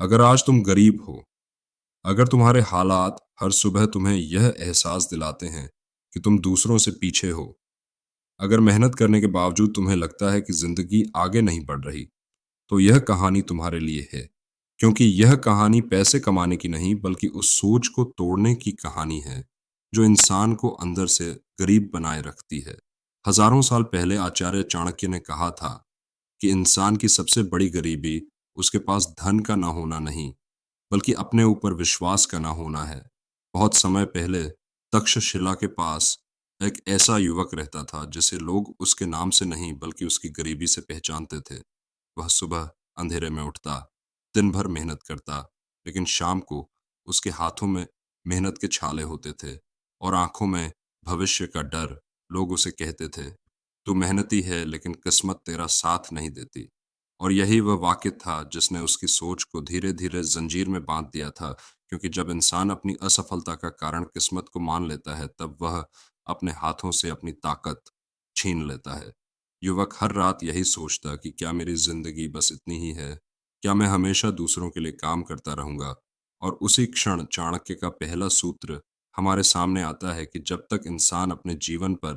अगर आज तुम गरीब हो, अगर तुम्हारे हालात हर सुबह तुम्हें यह एहसास दिलाते हैं कि तुम दूसरों से पीछे हो, अगर मेहनत करने के बावजूद तुम्हें लगता है कि जिंदगी आगे नहीं बढ़ रही, तो यह कहानी तुम्हारे लिए है। क्योंकि यह कहानी पैसे कमाने की नहीं, बल्कि उस सोच को तोड़ने की कहानी है, जो इंसान को अंदर से गरीब बनाए रखती है। हजारों साल पहले आचार्य चाणक्य ने कहा था कि इंसान की सबसे बड़ी गरीबी उसके पास धन का ना होना नहीं, बल्कि अपने ऊपर विश्वास का ना होना है। बहुत समय पहले तक्षशिला के पास एक ऐसा युवक रहता था जिसे लोग उसके नाम से नहीं बल्कि उसकी गरीबी से पहचानते थे। वह सुबह अंधेरे में उठता, दिन भर मेहनत करता, लेकिन शाम को उसके हाथों में मेहनत के छाले होते थे और आंखों में भविष्य का डर। लोग उसे कहते थे, तू मेहनती है लेकिन किस्मत तेरा साथ नहीं देती। और यही वह वाक्य था जिसने उसकी सोच को धीरे धीरे जंजीर में बांध दिया था। क्योंकि जब इंसान अपनी असफलता का कारण किस्मत को मान लेता है, तब वह अपने हाथों से अपनी ताकत छीन लेता है। युवक हर रात यही सोचता कि क्या मेरी जिंदगी बस इतनी ही है, क्या मैं हमेशा दूसरों के लिए काम करता रहूंगा। और उसी क्षण चाणक्य का पहला सूत्र हमारे सामने आता है कि जब तक इंसान अपने जीवन पर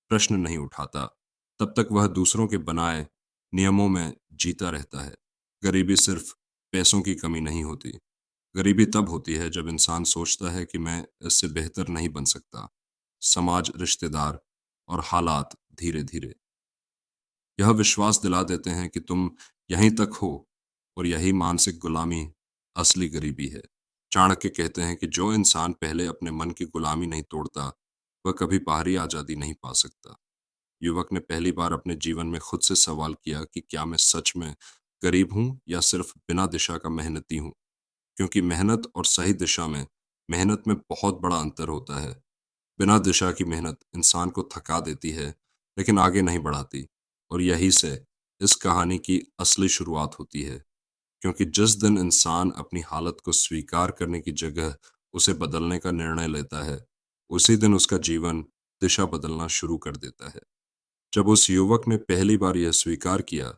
प्रश्न नहीं उठाता, तब तक वह दूसरों के बनाए नियमों में जीता रहता है। गरीबी सिर्फ पैसों की कमी नहीं होती। गरीबी तब होती है जब इंसान सोचता है कि मैं इससे बेहतर नहीं बन सकता। समाज, रिश्तेदार और हालात धीरे धीरे यह विश्वास दिला देते हैं कि तुम यहीं तक हो। और यही मानसिक गुलामी असली गरीबी है। चाणक्य कहते हैं कि जो इंसान पहले अपने मन की गुलामी नहीं तोड़ता, वह कभी बाहरी आजादी नहीं पा सकता। युवक ने पहली बार अपने जीवन में खुद से सवाल किया कि क्या मैं सच में गरीब हूं या सिर्फ बिना दिशा का मेहनती हूं। क्योंकि मेहनत और सही दिशा में मेहनत में बहुत बड़ा अंतर होता है। बिना दिशा की मेहनत इंसान को थका देती है, लेकिन आगे नहीं बढ़ाती। और यही से इस कहानी की असली शुरुआत होती है। क्योंकि जिस दिन इंसान अपनी हालत को स्वीकार करने की जगह उसे बदलने का निर्णय लेता है, उसी दिन उसका जीवन दिशा बदलना शुरू कर देता है। जब उस युवक ने पहली बार यह स्वीकार किया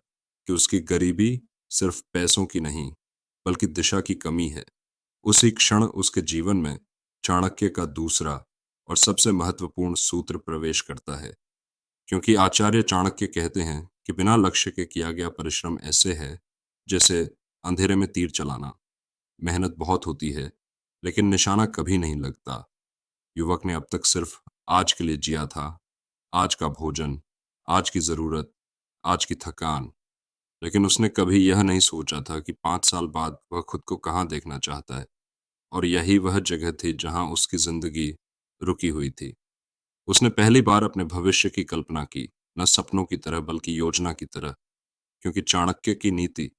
कि उसकी गरीबी सिर्फ पैसों की नहीं, बल्कि दिशा की कमी है, उसी क्षण उसके जीवन में चाणक्य का दूसरा और सबसे महत्वपूर्ण सूत्र प्रवेश करता है। क्योंकि आचार्य चाणक्य कहते हैं कि बिना लक्ष्य के किया गया परिश्रम ऐसे है जैसे अंधेरे में तीर चलाना। मेहनत बहुत होती है, लेकिन निशाना कभी नहीं लगता। युवक ने अब तक सिर्फ आज के लिए जिया था, आज का भोजन, आज की जरूरत, आज की थकान। लेकिन उसने कभी यह नहीं सोचा था कि 5 साल बाद वह खुद को कहाँ देखना चाहता है। और यही वह जगह थी जहां उसकी जिंदगी रुकी हुई थी। उसने पहली बार अपने भविष्य की कल्पना की, न सपनों की तरह बल्कि योजना की तरह। क्योंकि चाणक्य की नीति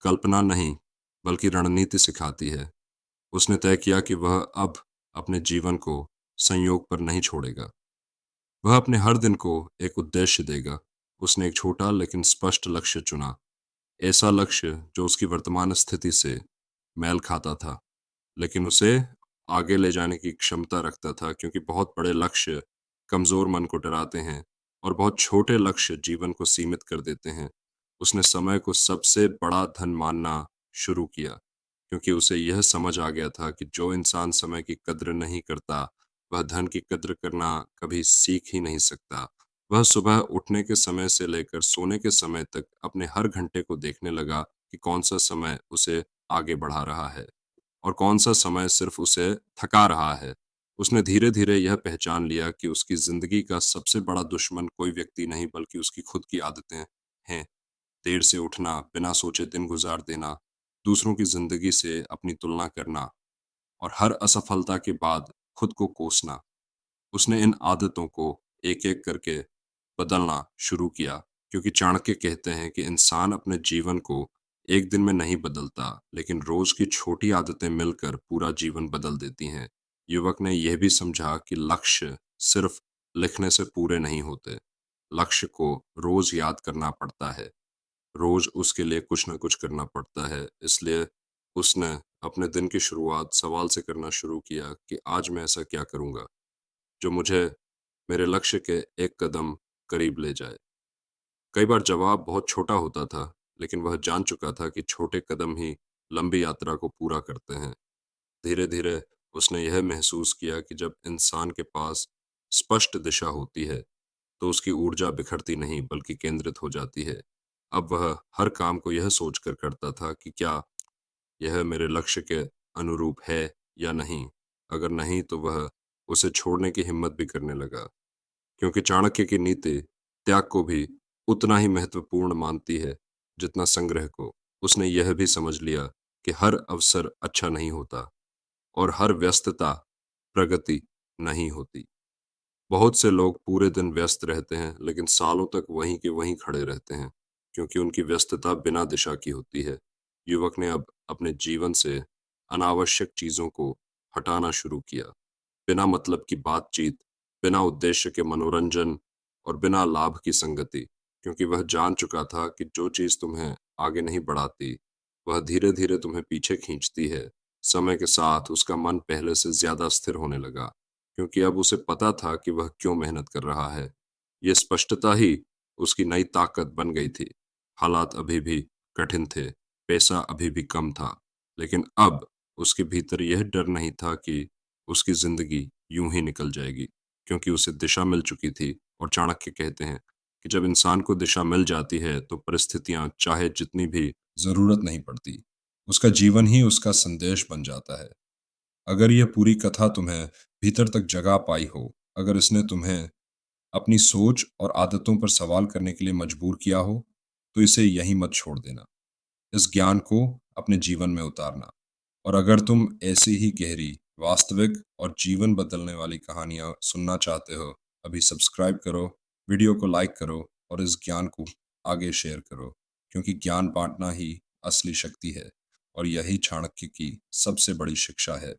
कल्पना नहीं बल्कि रणनीति सिखाती है। उसने तय किया कि वह अब अपने जीवन को संयोग पर नहीं छोड़ेगा। वह अपने हर दिन को एक उद्देश्य देगा। उसने एक छोटा लेकिन स्पष्ट लक्ष्य चुना। ऐसा लक्ष्य जो उसकी वर्तमान स्थिति से मेल खाता था, लेकिन उसे आगे ले जाने की क्षमता रखता था। क्योंकि बहुत बड़े लक्ष्य कमजोर मन को डराते हैं और बहुत छोटे लक्ष्य जीवन को सीमित कर देते हैं। उसने समय को सबसे बड़ा धन मानना शुरू किया, क्योंकि उसे यह समझ आ गया था कि जो इंसान समय की कद्र नहीं करता, वह धन की कद्र करना कभी सीख ही नहीं सकता। वह सुबह उठने के समय से लेकर सोने के समय तक अपने हर घंटे को देखने लगा कि कौन सा समय उसे आगे बढ़ा रहा है और कौन सा समय सिर्फ उसे थका रहा है। उसने धीरे धीरे यह पहचान लिया कि उसकी जिंदगी का सबसे बड़ा दुश्मन कोई व्यक्ति नहीं बल्कि उसकी खुद की आदतें हैं। देर से उठना, बिना सोचे दिन गुजार देना, दूसरों की जिंदगी से अपनी तुलना करना और हर असफलता के बाद खुद को कोसना। उसने इन आदतों को एक एक करके बदलना शुरू किया। क्योंकि चाणक्य कहते हैं कि इंसान अपने जीवन को एक दिन में नहीं बदलता, लेकिन रोज की छोटी आदतें मिलकर पूरा जीवन बदल देती हैं। युवक ने यह भी समझा कि लक्ष्य सिर्फ लिखने से पूरे नहीं होते। लक्ष्य को रोज याद करना पड़ता है, रोज उसके लिए कुछ न कुछ करना पड़ता है। इसलिए उसने अपने दिन की शुरुआत सवाल से करना शुरू किया कि आज मैं ऐसा क्या करूंगा जो मुझे मेरे लक्ष्य के एक कदम करीब ले जाए। कई बार जवाब बहुत छोटा होता था, लेकिन वह जान चुका था कि छोटे कदम ही लंबी यात्रा को पूरा करते हैं। धीरे धीरे उसने यह महसूस किया कि जब इंसान के पास स्पष्ट दिशा होती है तो उसकी ऊर्जा बिखरती नहीं बल्कि केंद्रित हो जाती है। अब वह हर काम को यह सोचकर करता था कि क्या यह मेरे लक्ष्य के अनुरूप है या नहीं। अगर नहीं तो वह उसे छोड़ने की हिम्मत भी करने लगा, क्योंकि चाणक्य की नीति त्याग को भी उतना ही महत्वपूर्ण मानती है जितना संग्रह को। उसने यह भी समझ लिया कि हर अवसर अच्छा नहीं होता और हर व्यस्तता प्रगति नहीं होती। बहुत से लोग पूरे दिन व्यस्त रहते हैं लेकिन सालों तक वहीं के वहीं खड़े रहते हैं, क्योंकि उनकी व्यस्तता बिना दिशा की होती है। युवक ने अब अपने जीवन से अनावश्यक चीजों को हटाना शुरू किया। बिना मतलब की बातचीत, बिना उद्देश्य के मनोरंजन और बिना लाभ की संगति, क्योंकि वह जान चुका था कि जो चीज तुम्हें आगे नहीं बढ़ाती वह धीरे धीरे तुम्हें पीछे खींचती है। समय के साथ उसका मन पहले से ज्यादा स्थिर होने लगा, क्योंकि अब उसे पता था कि वह क्यों मेहनत कर रहा है। ये स्पष्टता ही उसकी नई ताकत बन गई थी। हालात अभी भी कठिन थे, पैसा अभी भी कम था, लेकिन अब उसके भीतर यह डर नहीं था कि उसकी जिंदगी यूं ही निकल जाएगी, क्योंकि उसे दिशा मिल चुकी थी। और चाणक्य कहते हैं कि जब इंसान को दिशा मिल जाती है तो परिस्थितियां चाहे जितनी भी जरूरत नहीं पड़ती, उसका जीवन ही उसका संदेश बन जाता है। अगर यह पूरी कथा तुम्हें भीतर तक जगा पाई हो, अगर इसने तुम्हें अपनी सोच और आदतों पर सवाल करने के लिए मजबूर किया हो, तो इसे यहीं मत छोड़ देना। इस ज्ञान को अपने जीवन में उतारना। और अगर तुम ऐसी ही गहरी, वास्तविक और जीवन बदलने वाली कहानियां सुनना चाहते हो, अभी सब्सक्राइब करो, वीडियो को लाइक करो और इस ज्ञान को आगे शेयर करो, क्योंकि ज्ञान बांटना ही असली शक्ति है और यही चाणक्य की सबसे बड़ी शिक्षा है।